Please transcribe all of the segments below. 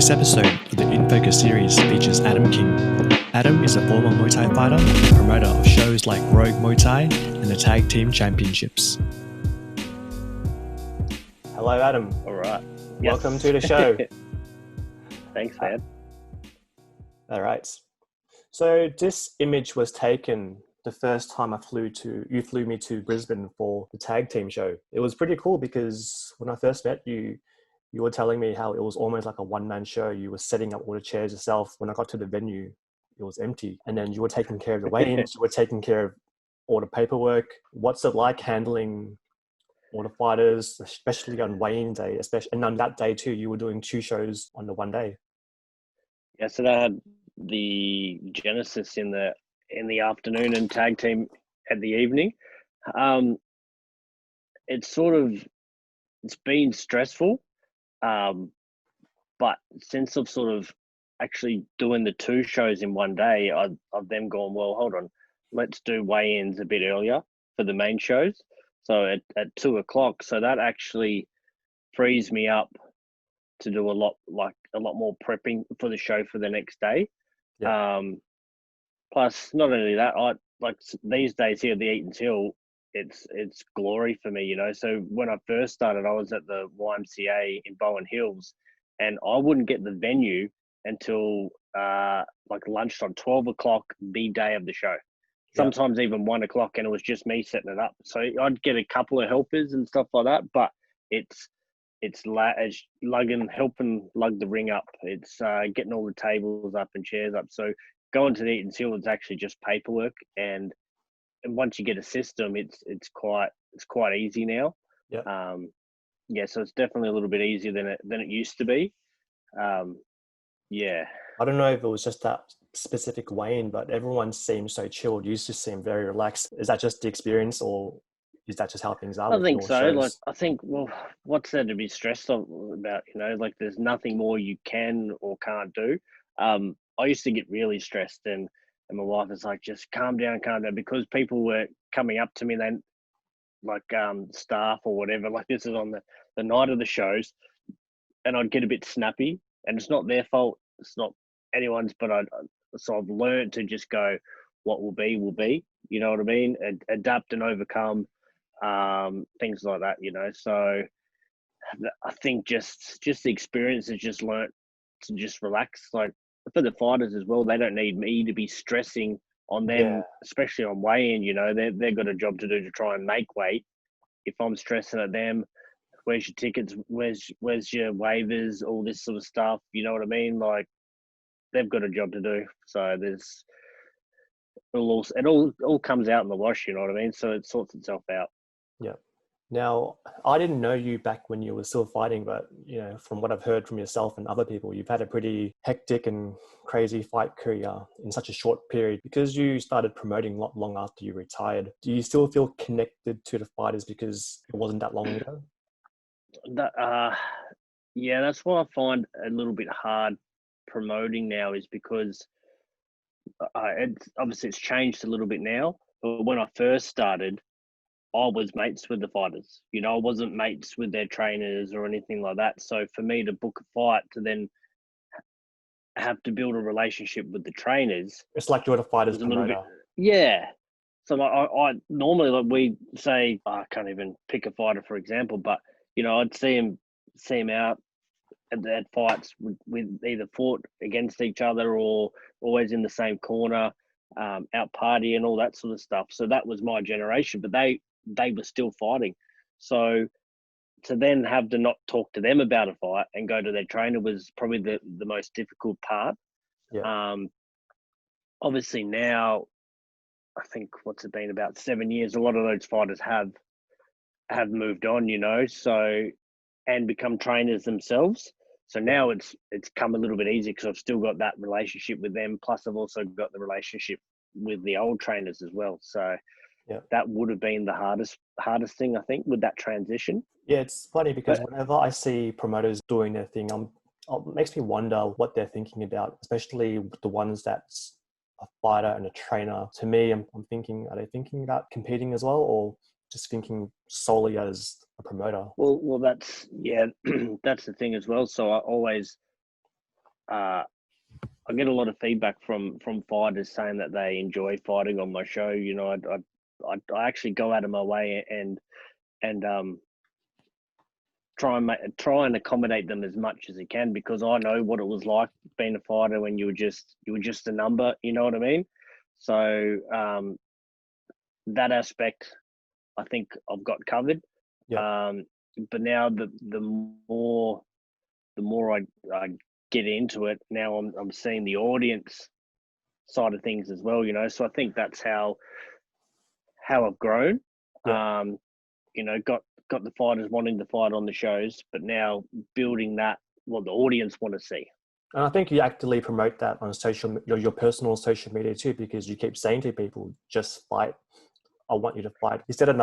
This episode of the In Focus series features Adam King. Adam is a former Muay Thai fighter and promoter of shows like Rogue Muay Thai and the Tag Team Championships. Hello, Adam. All right. Welcome to the show. Thanks, man. All right. So this image was taken the first time you flew me to Brisbane for the Tag Team show. It was pretty cool because when I first met you, you were telling me how it was almost like a one-man show. You were setting up all the chairs yourself. When I got to the venue, it was empty. And then you were taking care of the weigh-ins. You were taking care of all the paperwork. What's it like handling all the fighters, especially on weigh-in day? And on that day too, you were doing 2 shows on the one day. Yeah, so they had the Genesis in the afternoon and Tag Team at the evening. It's been stressful. But since I've sort of actually doing the 2 shows in one day, I've then gone, well, hold on, let's do weigh-ins a bit earlier for the main shows. So at 2:00, so that actually frees me up to do a lot more prepping for the show for the next day. Yeah. Plus, not only that, I like these days here at the Eaton's Hill, it's glory for me, you know. So when I first started, I was at the YMCA in Bowen Hills, and I wouldn't get the venue until like lunchtime, 12:00, the day of the show. Sometimes even 1:00, and it was just me setting it up. So I'd get a couple of helpers and stuff like that, but it's helping lug the ring up. It's getting all the tables up and chairs up. So going to the Eaton's Hill is actually just paperwork, and once you get a system, it's quite easy now. Yeah. So it's definitely a little bit easier than it used to be. Yeah. I don't know if it was just that specific weigh-in, but everyone seems so chilled. You just seem very relaxed. Is that just the experience, or is that just how things are? I think so. Shows? Like, I think, well, what's there to be stressed about? You know, like there's nothing more you can or can't do. I used to get really stressed, and my wife is like, just calm down, because people were coming up to me then, like staff or whatever, like this is on the night of the shows, and I'd get a bit snappy, and it's not their fault, it's not anyone's, but so I've learned to just go, what will be, you know what I mean? Adapt and overcome, things like that, you know. So I think just the experience has just learnt to just relax. Like for the fighters as well, they don't need me to be stressing on them, especially on weigh-in. You know, they've got a job to do to try and make weight. If I'm stressing at them, where's your tickets? Where's your waivers? All this sort of stuff. You know what I mean? Like they've got a job to do. So it all comes out in the wash. You know what I mean? So it sorts itself out. Yeah. Now, I didn't know you back when you were still fighting, but you know, from what I've heard from yourself and other people, you've had a pretty hectic and crazy fight career in such a short period. Because you started promoting not long after you retired, do you still feel connected to the fighters because it wasn't that long ago? Yeah, that's what I find a little bit hard promoting now, is because it's changed a little bit now. But when I first started, I was mates with the fighters. You know, I wasn't mates with their trainers or anything like that. So for me to book a fight, to then have to build a relationship with the trainers, it's like you're the fighter's promoter. Yeah. So I normally, like we say, I can't even pick a fighter for example, but you know, I'd see him out at fights with either fought against each other or always in the same corner, out party and all that sort of stuff. So that was my generation, but they were still fighting. So to then have to not talk to them about a fight and go to their trainer was probably the most difficult part. Yeah. Obviously now, I think what's it been, about 7 years, a lot of those fighters have moved on, you know, so, and become trainers themselves. So now it's come a little bit easier because I've still got that relationship with them. Plus I've also got the relationship with the old trainers as well. So that would have been the hardest thing, I think, with that transition. Yeah, it's funny because whenever I see promoters doing their thing, it makes me wonder what they're thinking about, especially the ones that's a fighter and a trainer. To me, I'm thinking, are they thinking about competing as well, or just thinking solely as a promoter? Well, that's that's the thing as well. So I always I get a lot of feedback from fighters saying that they enjoy fighting on my show. You know, I actually go out of my way and try and accommodate them as much as I can, because I know what it was like being a fighter when you were just a number. You know what I mean? So that aspect, I think I've got covered. Yeah. But now the more I get into it, now I'm seeing the audience side of things as well. You know, so I think that's how I've grown. Yeah. You know, got the fighters wanting to fight on the shows, but now building that what the audience want to see. And I think you actively promote that on your personal social media too, because you keep saying to people, just fight. I want you to fight. You said on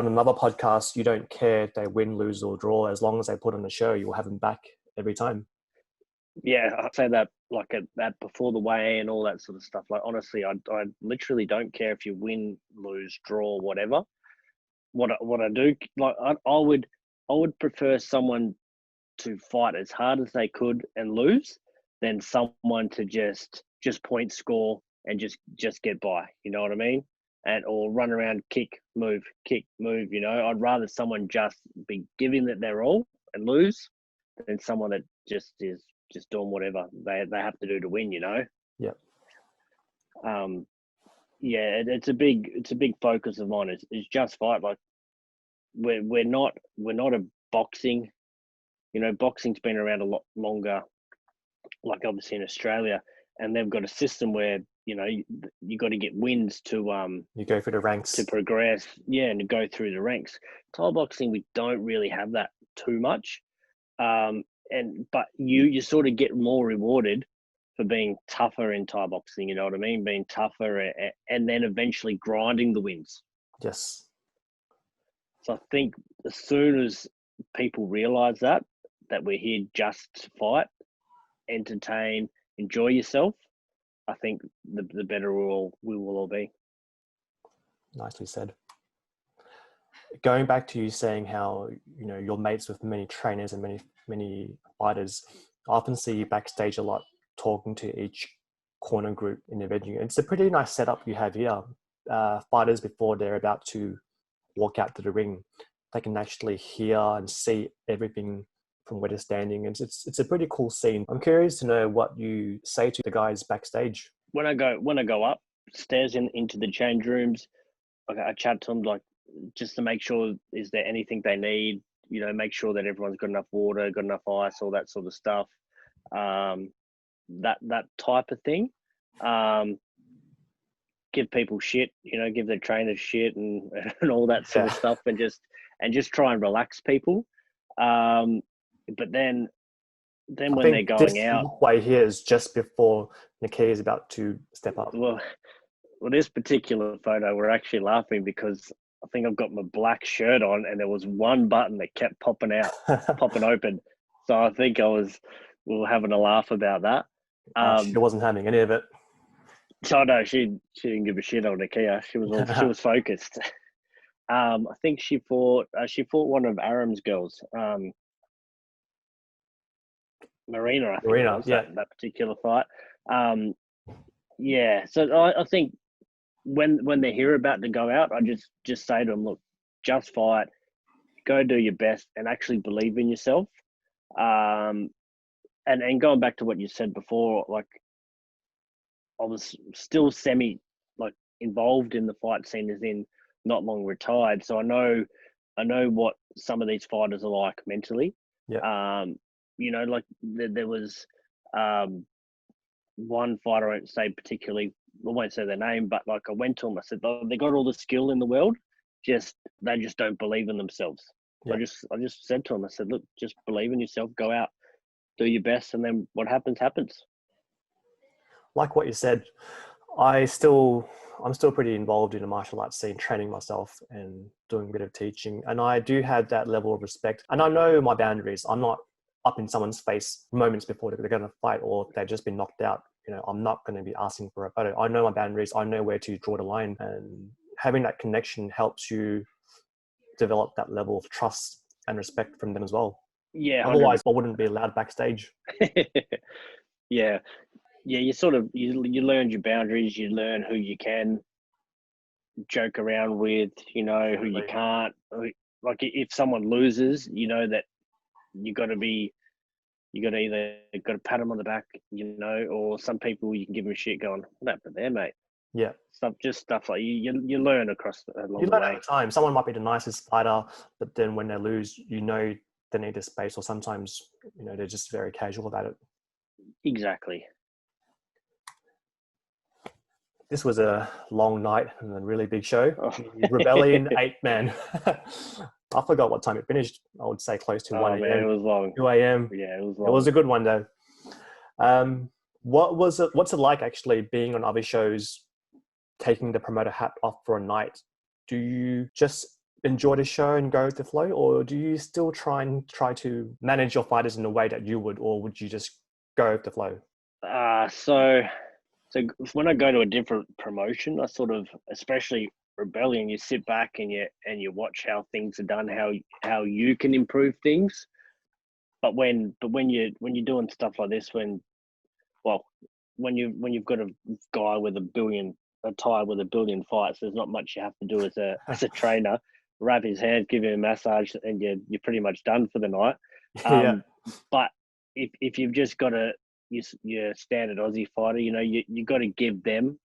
another podcast, you don't care if they win, lose, or draw. As long as they put on a show, you'll have them back every time. Yeah, I say that like that before the weigh and all that sort of stuff. Like, honestly, I literally don't care if you win, lose, draw, whatever. What I do, like, I would prefer someone to fight as hard as they could and lose than someone to just point score and just get by. You know what I mean? And or run around, kick, move. You know, I'd rather someone just be giving it their all and lose than someone that just is just doing whatever they have to do to win. You know? Yeah. Yeah, it's a big focus of mine. Is just fight. Like, we're not a boxing. You know, boxing's been around a lot longer, like obviously in Australia, and they've got a system where, you know, you got to get wins to you go through the ranks to progress. Yeah, and to go through the ranks. Thai boxing, we don't really have that too much, but you sort of get more rewarded for being tougher in Thai boxing. You know what I mean? Being tougher and then eventually grinding the wins. Yes. So I think as soon as people realize that we're here just to fight, entertain, enjoy yourself, I think the better we will all be. Nicely said. Going back to you saying how, you know, you're mates with many trainers and many fighters, I often see you backstage a lot talking to each corner group in the venue. It's a pretty nice setup you have here. Fighters, before they're about to walk out to the ring, they can actually hear and see everything from where they're standing. And it's a pretty cool scene. I'm curious to know what you say to the guys backstage. When I go upstairs into the change rooms, I chat to them, like, just to make sure, is there anything they need? You know, make sure that everyone's got enough water, got enough ice, all that sort of stuff. That type of thing. Give people shit, you know, give their trainers shit and all that sort of stuff, and just try and relax people. But then when they're going out, way here is just before Nikkei is about to step up. Well, this particular photo, we're actually laughing because I think I've got my black shirt on and there was one button that kept popping out, popping open. So I think we were having a laugh about that. She wasn't having any of it. So no, she didn't give a shit on Nikia. She was focused. I think she fought one of Aram's girls, Marina. I think it was, yeah. that particular fight. Yeah. So I think when they hear about to go out, I just say to them, look, just fight, go do your best, and actually believe in yourself. And going back to what you said before, like, I was still involved in the fight scene, as in not long retired. So I know what some of these fighters are like mentally. Yeah. You know, like there was one fighter, I won't say particularly, I won't say their name, but like, I went to them, I said, they got all the skill in the world, they just don't believe in themselves. Yeah. I just said to them, I said, look, just believe in yourself, go out, do your best, and then what happens. Like what you said, I'm still pretty involved in the martial arts scene, training myself and doing a bit of teaching. And I do have that level of respect. And I know my boundaries. I'm not up in someone's face moments before they're going to fight or they've just been knocked out. You know, I'm not going to be asking for a photo. I know my boundaries. I know where to draw the line. And having that connection helps you develop that level of trust and respect from them as well. Yeah. 100%. Otherwise, I wouldn't be allowed backstage. Yeah. Yeah, you sort of you learn your boundaries, you learn who you can joke around with, who you Absolutely. can't. Like if someone loses, you know that you got to be, you got to either got to pat them on the back, or some people you can give them shit going, what happened there, mate? Yeah. Stuff like you learn You along the learn over way. time. Someone might be the nicest fighter, but then when they lose, they need a space, or sometimes, they're just very casual about it. Exactly. This was a long night and a really big show. Oh, The Rebellion 8-man. I forgot what time it finished. I would say close to oh 1 man, it a.m., was long. 2 a.m. Yeah, it was It was long. a good one though. What's it like actually being on other shows, taking the promoter hat off for a night? Do you just enjoy the show and go with the flow, or do you still try to manage your fighters in the way that you would, or would you just go with the flow? So when I go to a different promotion, I sort of, especially Rebellion, you sit back and you watch how things are done, how you can improve things. But when you're doing stuff like this, well, when you've got a guy with a tie with a billion fights, there's not much you have to do as a trainer. Wrap his hands, give him a massage, and you're pretty much done for the night. Yeah, But if you've just got your standard Aussie fighter, you got to give them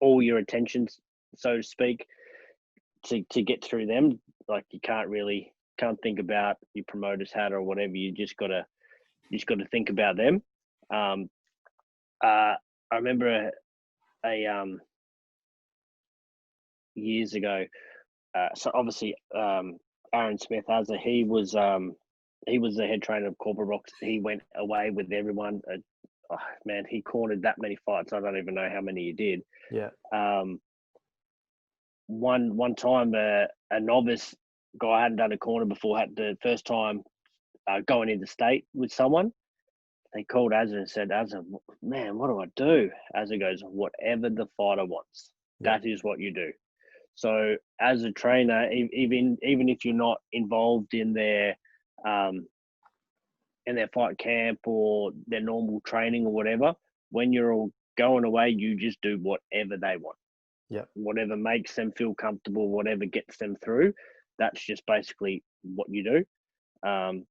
all your attention, so to speak, to get through them. Like you can't think about your promoter's hat or whatever. You just got to think about them. Um, I remember a years ago. So obviously, Aaron Smith, he was the head trainer of Corporate Rocks. He went away with everyone. Oh, man, he cornered that many fights. I don't even know how many he did. yeah, Um, one time, a novice guy hadn't done a corner before. Had the first time going into state with someone. They called Azza and said, "Azza, man, what do I do?" Azza goes, "Whatever the fighter wants, yeah, that is what you do." So as a trainer, even if you're not involved um, in their fight camp or their normal training or whatever, when you're all going away, you just do whatever they want, yeah. whatever makes them feel comfortable, whatever gets them through. That's just basically what you do. Um,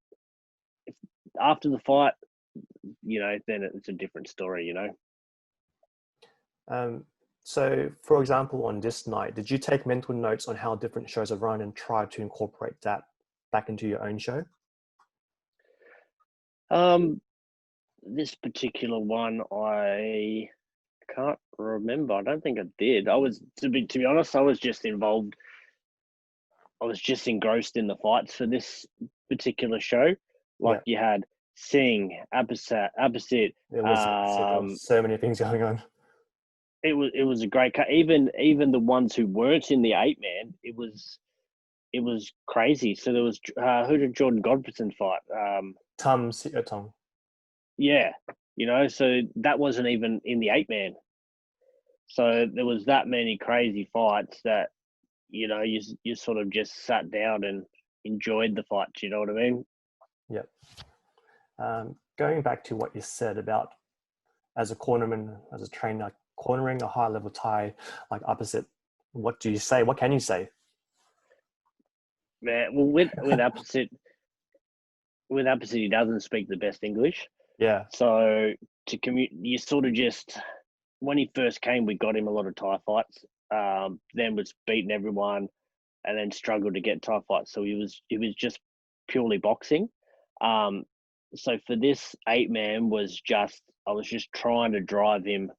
After the fight, then it's a different story. Um, so, for example, on this night, did you take mental notes on how different shows are run and try to incorporate that back into your own show? Um, this particular one, I can't remember. I don't think I did. I was to be honest, I was just involved. I was just engrossed in the fights for this particular show. Like Yeah, you had Singh, Abbasid. there was so many things going on. It was a great cut. Even the ones who weren't in the 8-man, it was crazy. So there was who did Jordan Godfreyson fight? Tom. Yeah, so that wasn't even in the 8-man. So there was that many crazy fights that you sort of just sat down and enjoyed the fights. You know what I mean? Yeah. Going back to what you said about as a cornerman, as a trainer, cornering a high level Thai like opposite, what do you say? What can you say? Man, well, with opposite, he doesn't speak the best English. Yeah, So to commute, you sort of just when he first came, we got him a lot of Thai fights. Then was beating everyone, and then struggled to get Thai fights. So he was just purely boxing. Um, so for this 8-man I was just trying to drive him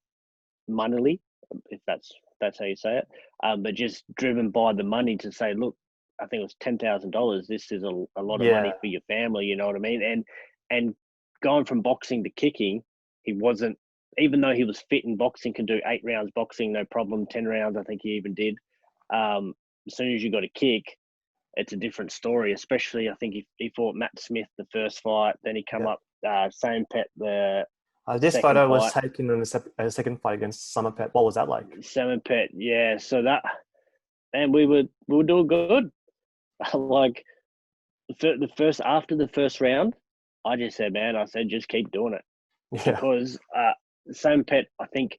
moneily, if that's how you say it. But just driven by the money to say, look, I think it was $10,000. This is a lot of yeah, money for your family. You know what I mean? And going from boxing to kicking, he wasn't. Even though he was fit in boxing, could do 8 rounds boxing, no problem. 10 rounds, I think he even did. As soon as you got a kick, it's a different story. Especially, I think he fought Matt Smith the first fight. Then he come yeah. up same pet the This second photo was fight. taken in the second fight against Summerpet. What was that like? Salmon Pet, yeah. So that, and we were doing good. Like the first after the first round, I just said, man, I said just keep doing it. Yeah. because Sam Pet, I think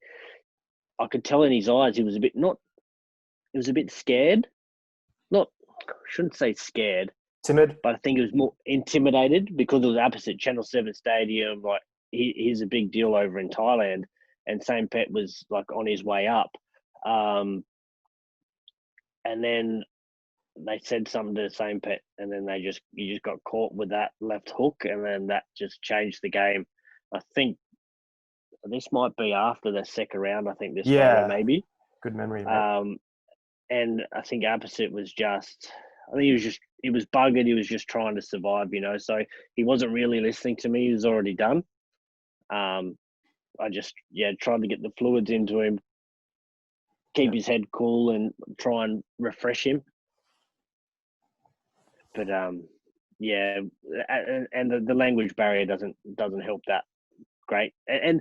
I could tell in his eyes he was a bit not. He was a bit scared. Not, I shouldn't say scared, Timid. but I think he was more intimidated because it was opposite Channel 7 Stadium. Like he's a big deal over in Thailand, and Sam Pet was like on his way up. And then they said something to the Same Pet, and then you just got caught with that left hook, and then that just changed the game. I think this might be after the second round. I think this photo Yeah. maybe. Good memory, mate. And I think opposite was just. I think he was buggered. He was just trying to survive, So he wasn't really listening to me. He was already done. I just tried to get the fluids into him, keep his head cool, and try and refresh him. But and the language barrier doesn't help that great. And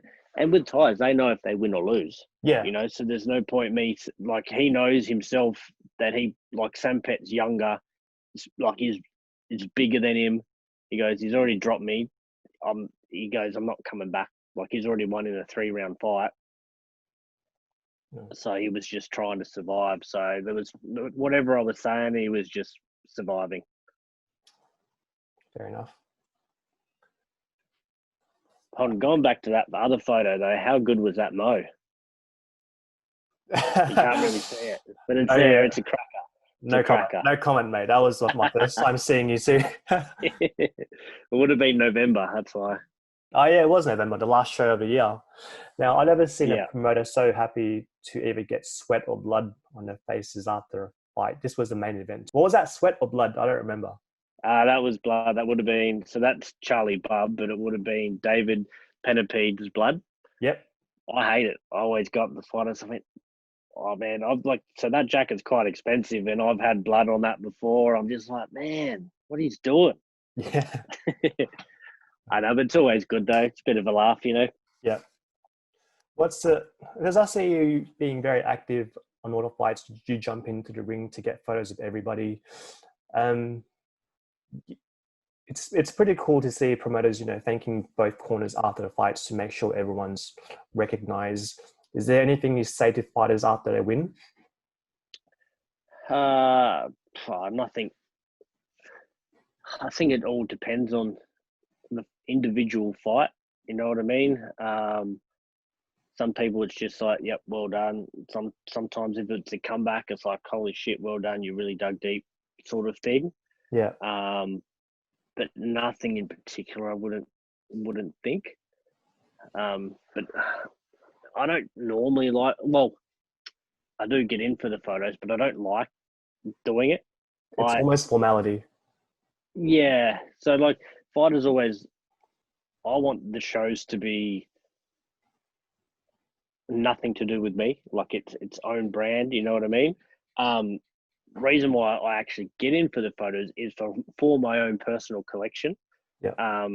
with Thais, they know if they win or lose. Yeah. So there's no point me like he knows himself that he like Sampet's younger, like he's bigger than him. He goes, he's already dropped me. He goes, I'm not coming back. Like he's already won in a 3-round fight. Yeah. So he was just trying to survive. So there was whatever I was saying, he was just surviving. Fair enough. Going back to the other photo though, how good was that Mo? You can't really see it, but it's there. Yeah. It's a cracker. No comment, mate. That was my first time seeing you too. It would have been November. That's why. Oh yeah, it was November, the last show of the year. Now I never seen a promoter so happy to either get sweat or blood on their faces after a fight. This was the main event. What was that, sweat or blood? I don't remember. That was blood. That would have been, so that's Charlie Bubb, but it would have been David Penepede's blood. Yep. I hate it. I always got the fighters. I mean, oh man, so that jacket's quite expensive, and I've had blood on that before. I'm just like, man, what he's doing? Yeah. I know, but it's always good though. It's a bit of a laugh, Yeah. Because I see you being very active on all the fights. You jump into the ring to get photos of everybody. It's pretty cool to see promoters, thanking both corners after the fights to make sure everyone's recognized. Is there anything you say to fighters after they win? Nothing. I think it all depends on the individual fight. You know what I mean? Some people, it's just like, yep, well done. Sometimes if it's a comeback, it's like, holy shit, well done. You really dug deep, sort of thing. Yeah. But nothing in particular, I wouldn't think. But I don't normally like. Well, I do get in for the photos, but I don't like doing it. It's almost formality. Yeah. So like fighters always, I want the shows to be nothing to do with me, like its own brand. You know what I mean? Reason why I actually get in for the photos is for my own personal collection. Yeah.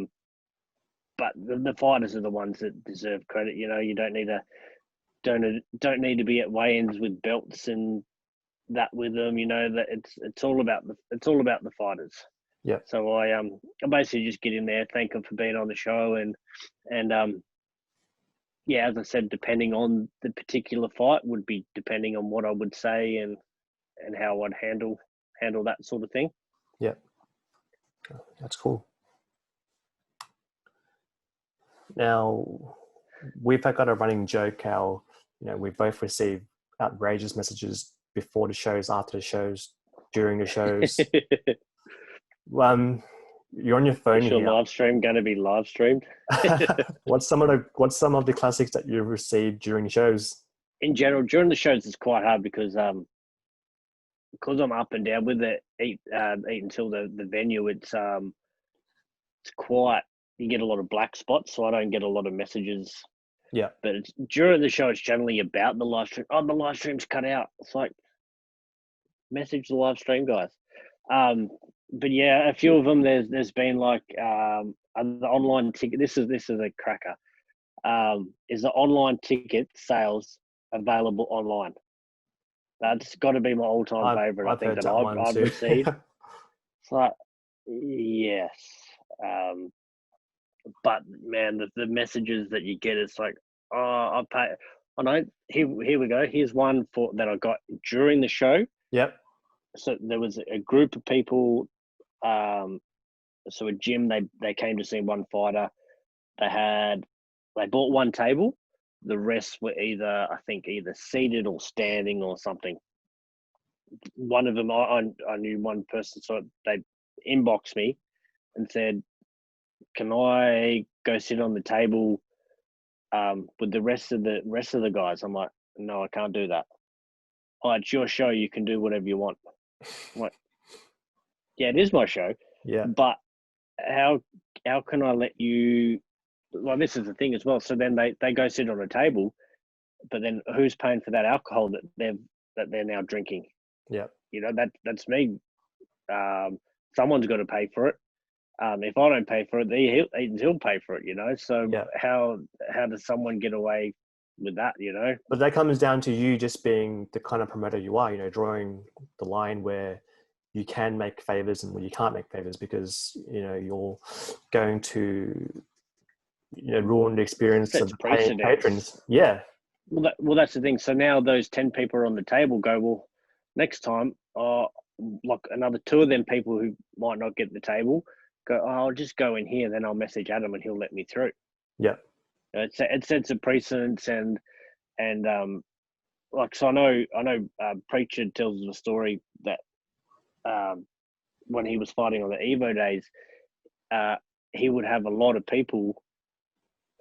But the fighters are the ones that deserve credit. You don't need to be at weigh-ins with belts and that with them. That it's all about the fighters. Yeah. So I basically just get in there, thank them for being on the show, and as I said, depending on the particular fight would be depending on what I would say and how I'd handle that sort of thing. Yeah, that's cool. Now, we've got a running joke how we both receive outrageous messages before the shows, after the shows, during the shows. You're on your phone Is here. your live stream going to be live streamed? What's some of the classics that you've received during the shows? In general, during the shows, it's quite hard because I'm up and down with it. Eat until the venue. It's quiet. You get a lot of black spots, so I don't get a lot of messages. Yeah. But during the show, it's generally about the live stream. Oh, the live stream's cut out. It's like, message the live stream guys. But yeah, a few of them. There's been like the online ticket. This is a cracker. Is the online ticket sales available online? That's got to be my all-time favorite. I think that I've received. It's like, yes. But man, the messages that you get, it's like, oh, I pay. I know. Here we go. Here's one that I got during the show. Yep. So there was a group of people. So a gym. They came to see one fighter. They bought one table. The rest were either seated or standing or something. One of them, I knew one person, so they inboxed me and said, "Can I go sit on the table with the rest of the guys?" I'm like, "No, I can't do that." "Oh, it's your show. You can do whatever you want." I'm like, "Yeah, it is my show, Yeah. but how can I let you?" Well, this is the thing as well. So then they go sit on a table, but then who's paying for that alcohol that they're now drinking? Yeah. You know, that's me. Someone's got to pay for it. If I don't pay for it, he'll pay for it. You know, so Yeah. how does someone get away with that? You know, But that comes down to you just being the kind of promoter you are, you know, drawing the line where you can make favors and where you can't make favors, because, you know, you're going to, you know, ruin the experience of sets the paying precedence. patrons. Yeah. Well, that's the thing. So now those 10 people are on the table go, well, next time, like another two of them people who might not get the table go, oh, I'll just go in here, then I'll message Adam and he'll let me through. Yeah. It sets a precedence, and like, so I know Preacher tells the story that when he was fighting on the Evo days, he would have a lot of people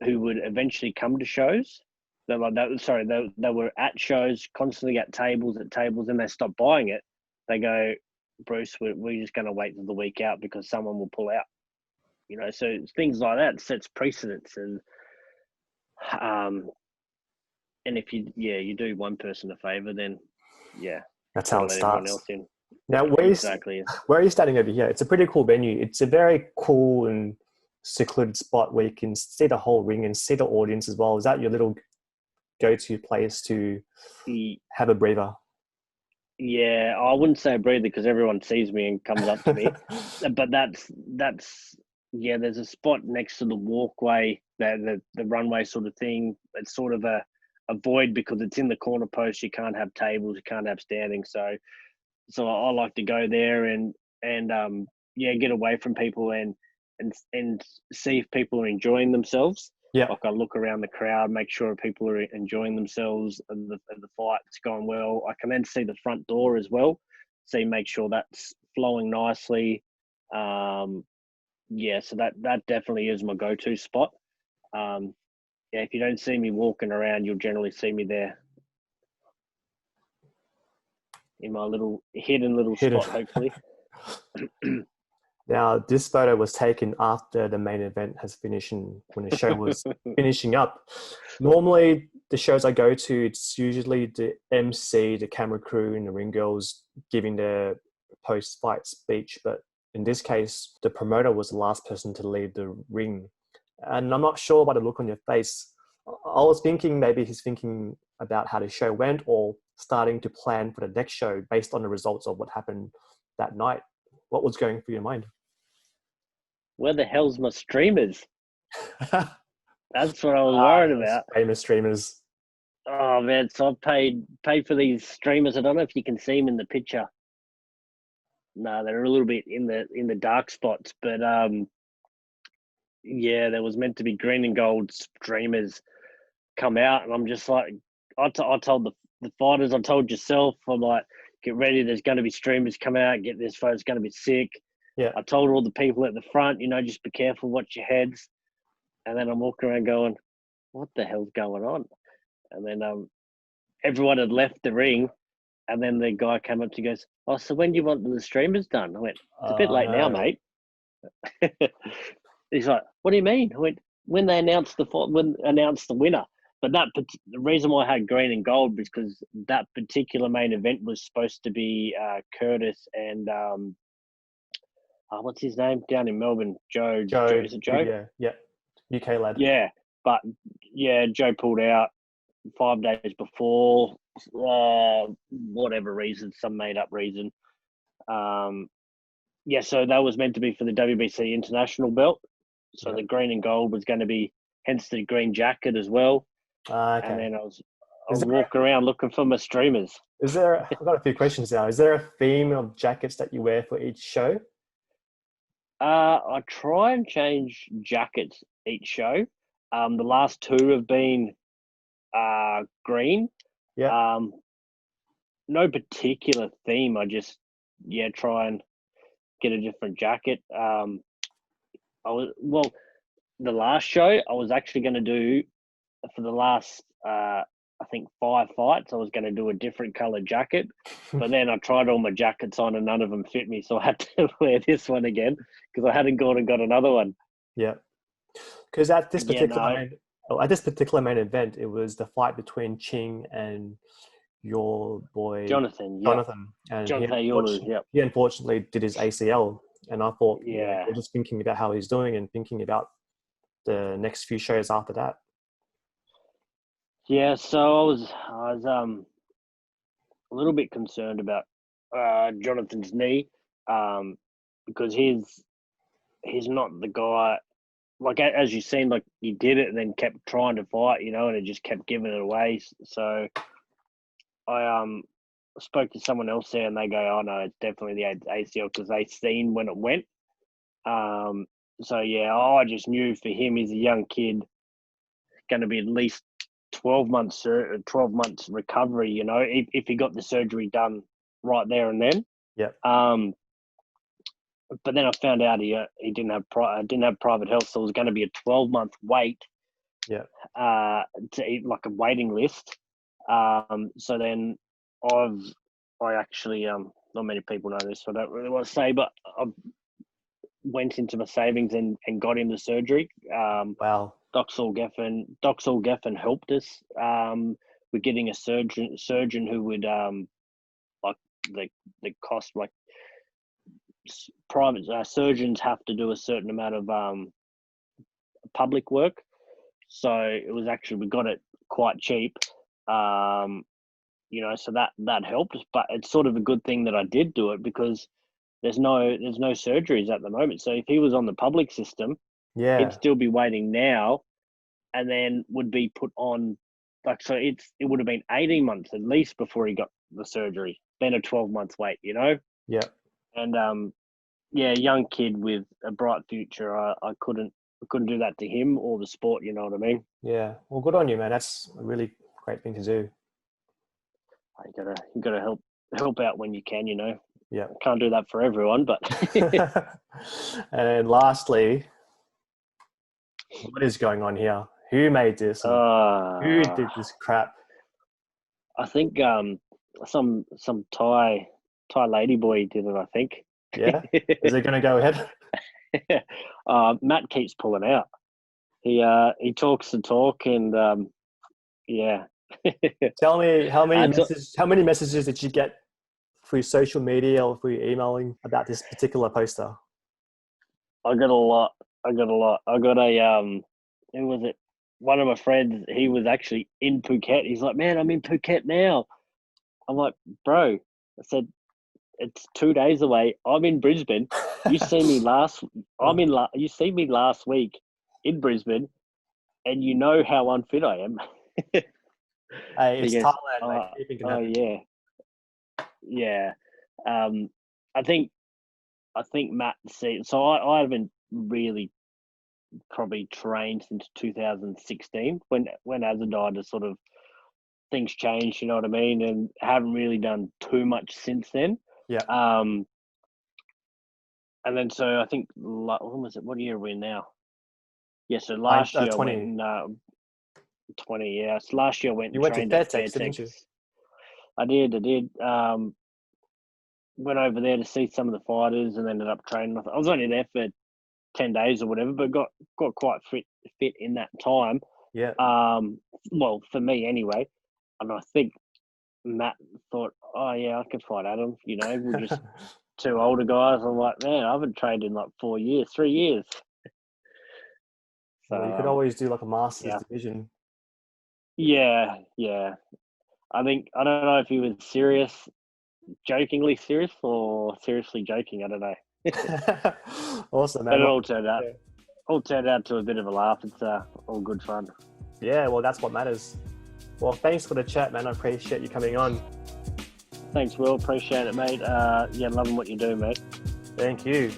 who would eventually come to shows. They were at shows, constantly at tables, and they stop buying it. They go, "Bruce, we're just going to wait till the week out because someone will pull out." You know, so things like that sets precedence, and if you do one person a favor, then That's got how to it let everyone starts. else in. Now, Exactly. where are you standing over here? It's a pretty cool venue. It's a very cool and secluded spot where you can see the whole ring and see the audience as well. Is that your little go-to place to have a breather? Yeah, I wouldn't say a breather because everyone sees me and comes up to me, but that's there's a spot next to the walkway, the runway sort of thing. It's sort of a void because it's in the corner post. You can't have tables, you can't have standing. So I like to go there and get away from people and see if people are enjoying themselves. Yeah. Like, I look around the crowd, make sure people are enjoying themselves and the fight's going well. I can then see the front door as well, make sure that's flowing nicely. So that definitely is my go-to spot. If you don't see me walking around, you'll generally see me there in my little hidden spot, hopefully. Now, this photo was taken after the main event has finished and when the show was finishing up. Normally, the shows I go to, it's usually the MC, the camera crew, and the ring girls giving their post-fight speech. But in this case, the promoter was the last person to leave the ring. And I'm not sure by the look on your face. I was thinking maybe he's thinking about how the show went or starting to plan for the next show based on the results of what happened that night. What was going through your mind? Where the hell's my streamers? That's what I was worried about. Famous streamers. Oh man, so I've paid for these streamers. I don't know if you can see them in the picture. No, they're a little bit in the dark spots, but there was meant to be green and gold streamers come out, and I'm just like, I told the fighters, I told yourself, I'm like, get ready. There's going to be streamers come out. Get this photo. It's going to be sick. Yeah. I told all the people at the front, just be careful, watch your heads. And then I'm walking around going, what the hell's going on? And then everyone had left the ring. And then the guy came up to me and goes, oh, so when do you want the streamers done? I went, it's a bit late now, mate. He's like, what do you mean? I went, when they announced the winner. But the reason why I had green and gold was because that particular main event was supposed to be Curtis and what's his name down in Melbourne? Joe. Is it Joe? Yeah. UK lad. Yeah, but Joe pulled out 5 days before, whatever reason, some made up reason. So that was meant to be for the WBC international belt. So Yep. the green and gold was going to be, hence the green jacket as well. Okay. And then I was Is there, walking around looking for my streamers. I've got a few questions now. Is there a theme of jackets that you wear for each show? I try and change jackets each show. The last two have been green. Yeah. No particular theme. I just try and get a different jacket. The last show I was actually going to do for the last I think 5 fights. I was going to do a different color jacket, but then I tried all my jackets on and none of them fit me, so I had to wear this one again because I hadn't gone and got another one. Yeah. Because at this Yeah, no, particular main event, it was the fight between Ching and your boy Jonathan. Yep, Jonathan, and Jonathan Aiulu. Yep. he unfortunately did his ACL. And I thought, Yeah. we're just thinking about how he's doing and thinking about the next few shows after that. Yeah, so I was a little bit concerned about Jonathan's knee, because he's not the guy. Like as you seen, like he did it and then kept trying to fight, and it just kept giving it away. So I spoke to someone else there, and they go, "Oh no, it's definitely the ACL," because they seen when it went. So yeah, I just knew for him, he's a young kid, going to be at least 12 months recovery. If he got the surgery done right there and then. Yeah. But then I found out he didn't have private health, so it was going to be a 12-month wait. Yeah. To eat like a waiting list. So then I actually not many people know this, so I don't really want to say, but I went into my savings and got him the surgery. Wow. Doc Saul Geffen helped us with getting a surgeon who would like the cost, like private surgeons have to do a certain amount of public work, so it was actually, we got it quite cheap. So that helped, but it's sort of a good thing that I did do it because there's no surgeries at the moment. So if he was on the public system, he'd Yeah. still be waiting now, and then would be put on, like, so it would have been 18 months at least before he got the surgery, then a 12-month wait, Yeah. and young kid with a bright future. I couldn't do that to him or the sport, you know what I mean? Yeah. Well, good on you, man. That's a really great thing to do. You gotta help out when you can, Yeah. Can't do that for everyone, but And lastly, what is going on here? Who made this? And who did this crap? I think some Thai lady boy did it, I think. Yeah. Is it going to go ahead? Matt keeps pulling out. He talks the talk, and yeah. Tell me how many messages did you get through social media or through emailing about this particular poster? I got a lot. I got a who was it? One of my friends, he was actually in Phuket. He's like, "Man, I'm in Phuket now." I'm like, "Bro," I said, "It's 2 days away. I'm in Brisbane. You see me you see me last week in Brisbane, and you know how unfit I am." Hey, it's He goes, Thailand, mate. Anything can "Oh happen. yeah." I think Matt see. So I haven't really probably trained since 2016 when Azzatron just sort of, things changed, you know what I mean, and haven't really done too much since then. Yeah. And then so I think, when was it? What year are we in now? Yeah, so last year 20. I went in 20. Yeah, so last year I went You and went to trained at Fairtex, didn't you? Fairtex. I did. Went over there to see some of the fighters and ended up training. I was only there for 10 days or whatever, but got quite fit in that time. Yeah. Well, for me anyway. And I think Matt thought, "Oh yeah, I could fight Adam. We're just two older guys." I'm like, "Man, I haven't trained in like 3 years." So Well, you could always do like a master's yeah, division. yeah. I don't know if he was jokingly serious or seriously joking. I don't know. Awesome, But man. it all turned out. Yeah. all turned out to a bit of a laugh. It's all good fun. Yeah, well, that's what matters. Well, thanks for the chat, man. I appreciate you coming on. Thanks, Will. Appreciate it, mate. Yeah, loving what you do, mate. Thank you.